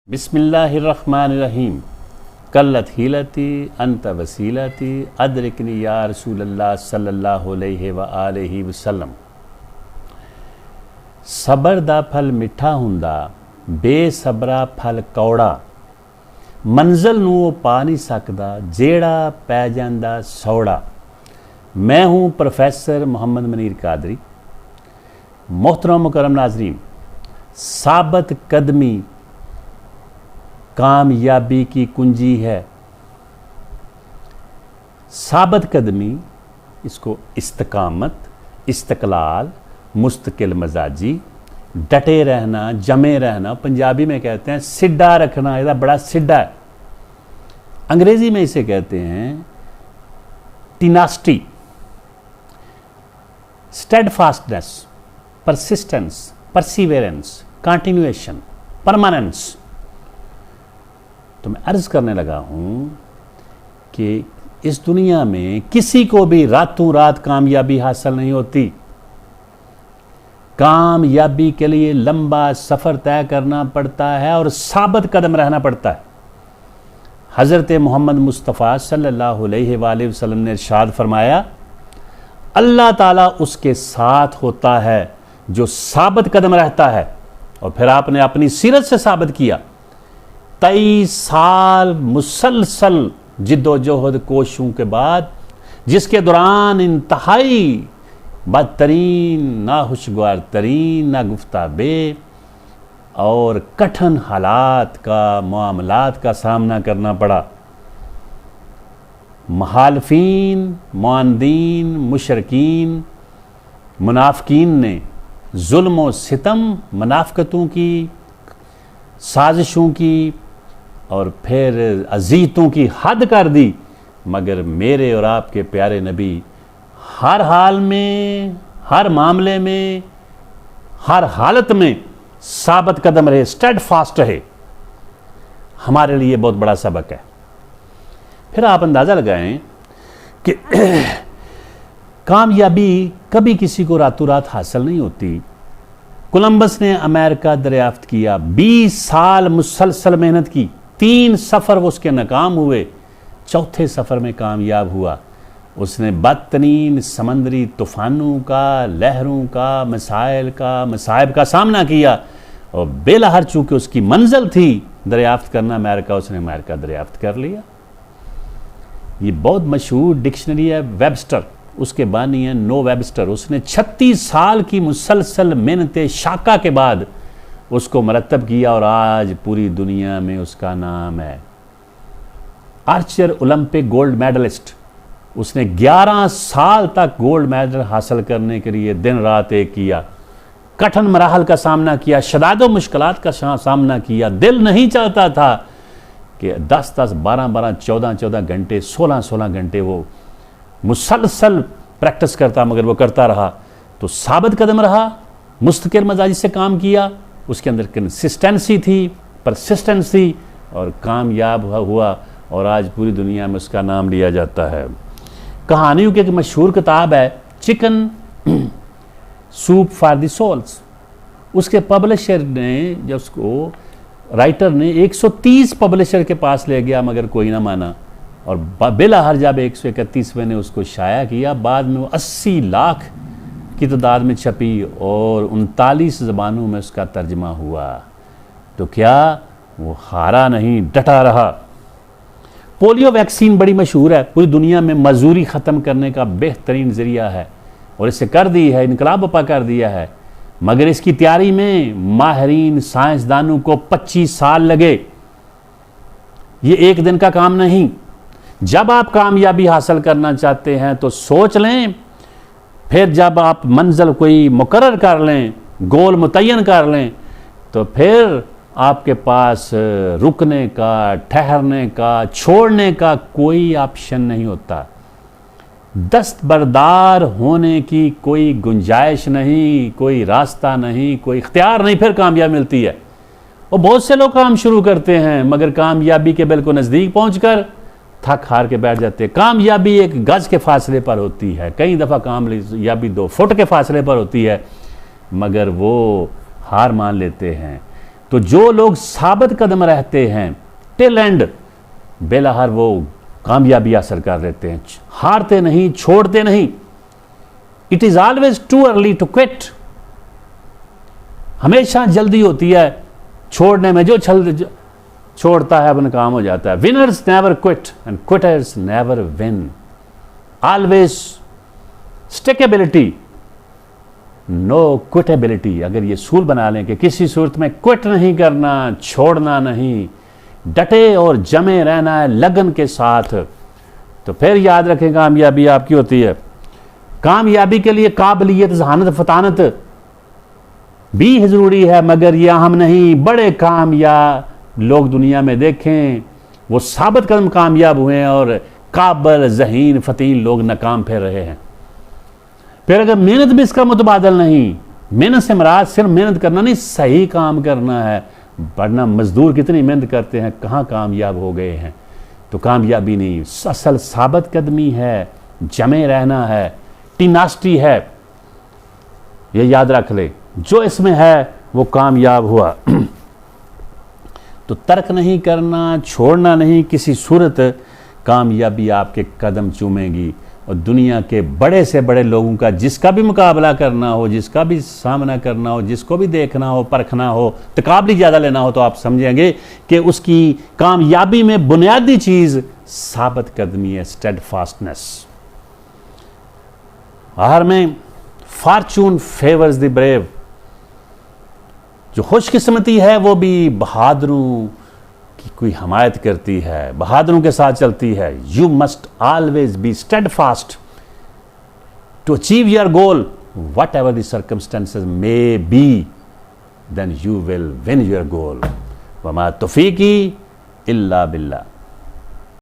बिस्मिल्लाहिर्रहमानिर्रहीम। कल्लत हीलती अंत वसीलती अदरिकनी या रसूलल्लाह सल्लल्लाहु अलैहि व आलिहि वसल्लम। सबर दा फल मिठा हुंदा, बेसबरा फल कौड़ा। मंजिल नूं वो पा नहीं सकदा, जेड़ा पै जांदा सौड़ा। मैं हूँ प्रोफेसर मोहम्मद मनीर कादरी। मोहतरम मुकर्रम नाज़रीन, साबित कदमी कामयाबी की कुंजी है। साबित कदमी, इसको इस्तकामत, इस्तकलाल, मुस्तकिल मजाजी, डटे रहना, जमे रहना, पंजाबी में कहते हैं सिड्डा रखना। यह बड़ा सिड्डा है। अंग्रेजी में इसे कहते हैं tenacity, steadfastness, persistence, perseverance, continuation, permanence. तो मैं अर्ज करने लगा हूं कि इस दुनिया में किसी को भी रातों रात कामयाबी हासिल नहीं होती। कामयाबी के लिए लंबा सफर तय करना पड़ता है और साबित कदम रहना पड़ता है। हजरत मोहम्मद मुस्तफ़ा सल्लल्लाहु अलैहि वसल्लम ने इरशाद फरमाया, अल्लाह ताला उसके साथ होता है जो साबित कदम रहता है। और फिर आपने अपनी सीरत से साबित किया, 23 साल मुसलसल जिद्दोजहद कोशिशों के बाद, जिसके दौरान इंतहाई बदतरीन, नाखुशगवार तरीन, नागुफ्ताबे और कठिन हालात का, मामलात का सामना करना पड़ा। मुखालिफीन, मुआंदीन, मुशरकीन, मुनाफिकीन ने जुल्म व सितम, मुनाफिकतों की, साजिशों की और फिर अजीतों की हद कर दी। मगर मेरे और आपके प्यारे नबी हर हाल में, हर मामले में, हर हालत में साबित कदम रहे, स्टेडफास्ट रहे। हमारे लिए बहुत बड़ा सबक है। फिर आप अंदाज़ा लगाएं कि कामयाबी कभी किसी को रातों रात हासिल नहीं होती। कोलंबस ने अमेरिका दरियाफ्त किया, 20 साल मुसलसल मेहनत की, 3 सफ़र वो उसके नाकाम हुए, चौथे सफ़र में कामयाब हुआ। उसने बदतरीन समंदरी तूफ़ानों का, लहरों का, मसाइब का सामना किया और बेलहर चूँकि उसकी मंजिल थी दरियाफ्त करना अमेरिका, उसने अमेरिका दरियाफ्त कर लिया। ये बहुत मशहूर डिक्शनरी है वेबस्टर, उसके बानी है नो वेबस्टर। उसने 36 साल की मुसलसल मेहनत शाका के बाद उसको मरतब किया और आज पूरी दुनिया में उसका नाम है। आर्चर ओलंपिक गोल्ड मेडलिस्ट, उसने 11 साल तक गोल्ड मेडल हासिल करने के लिए दिन रात एक किया, कठिन मराहल का सामना किया, शदाद मुश्किलात का सामना किया। दिल नहीं चाहता था कि 10-10, 12-12, 14-14 घंटे, 16-16 घंटे वो मुसलसल प्रैक्टिस करता, मगर वो करता रहा। तो साबित कदम रहा, मुस्तकिल मजाजी से काम किया, उसके अंदर कंसिस्टेंसी थी, परसिस्टेंस थी और कामयाब हुआ और आज पूरी दुनिया में उसका नाम लिया जाता है। कहानियों की एक मशहूर किताब है chicken soup for the souls. उसके पब्लिशर ने, जब उसको राइटर ने 130 पब्लिशर के पास ले गया मगर कोई ना माना और बिलाहर जब 131वें ने उसको शाया किया, बाद में वो 80 लाख की तादाद में छपी और 39 ज़बानों में उसका तर्जमा हुआ। तो क्या वो हारा नहीं, डटा रहा। पोलियो वैक्सीन बड़ी मशहूर है, पूरी दुनिया में मजूरी ख़त्म करने का बेहतरीन ज़रिया है और इसे कर दी है, इनकलाब बपा कर दिया है। मगर इसकी तैयारी में माहिरीन साइंसदानों को 25 साल लगे। ये एक दिन का काम नहीं। जब आप कामयाबी हासिल करना चाहते हैं तो सोच लें, फिर जब आप मंजिल कोई मुकर्रर कर लें, गोल मुतय्यन कर लें, तो फिर आपके पास रुकने का, ठहरने का, छोड़ने का कोई ऑप्शन नहीं होता। दस्तबरदार होने की कोई गुंजाइश नहीं, कोई रास्ता नहीं, कोई इख्तियार नहीं, फिर कामयाबी मिलती है। और बहुत से लोग काम शुरू करते हैं मगर कामयाबी के बिल्कुल नज़दीक पहुंचकर थक हार के बैठ जाते हैं। कामयाबी एक गज के फासले पर होती है, कई दफ़ा कामयाबी 2 फुट के फासले पर होती है, मगर वो हार मान लेते हैं। तो जो लोग साबित कदम रहते हैं टिल एंड, बेलहर वो कामयाबी हासिल कर लेते हैं, हारते नहीं, छोड़ते नहीं। It is always too early to quit. हमेशा जल्दी होती है छोड़ने में, जो छोड़ता है वो काम हो जाता है। Winners never quit and quitters never win. Always stickability, no quitability. अगर ये सूल बना लें कि किसी सूरत में क्विट नहीं करना, छोड़ना नहीं, डटे और जमे रहना है लगन के साथ, तो फिर याद रखें कामयाबी आपकी होती है। कामयाबी के लिए काबिलियत, जहानत, फतानत भी जरूरी है, मगर यह हम नहीं। बड़े कामयाब लोग दुनिया में देखें, वो साबित कदम कामयाब हुए हैं, और काबल, जहीन, फतीन लोग नाकाम फिर रहे हैं। फिर अगर मेहनत भी इसका मुतबादल नहीं, मेहनत से मुराद सिर्फ मेहनत करना नहीं, सही काम करना है। वरना मजदूर कितनी मेहनत करते हैं, कहाँ कामयाब हो गए हैं। तो कामयाबी नहीं, असल साबित कदमी है, जमे रहना है, टिनास्टी है। ये याद रख ले, जो इसमें है वो कामयाब हुआ। तो तर्क नहीं करना, छोड़ना नहीं, किसी सूरत कामयाबी आपके कदम चूमेगी। और दुनिया के बड़े से बड़े लोगों का जिसका भी मुकाबला करना हो, जिसका भी सामना करना हो, जिसको भी देखना हो, परखना हो, तकाबली ज़्यादा लेना हो, तो आप समझेंगे कि उसकी कामयाबी में बुनियादी चीज़ साबित कदमी है, स्टेडफास्टनेस। आखिर में फॉर्चून फेवर्स द ब्रेव। जो खुशकिस्मती है वो भी बहादुरों की कोई हमायत करती है, बहादुरों के साथ चलती है। You must always be steadfast to achieve your goal, whatever the circumstances may be, then you will win your goal. वमा तौफीकी इल्ला बिल्लाह।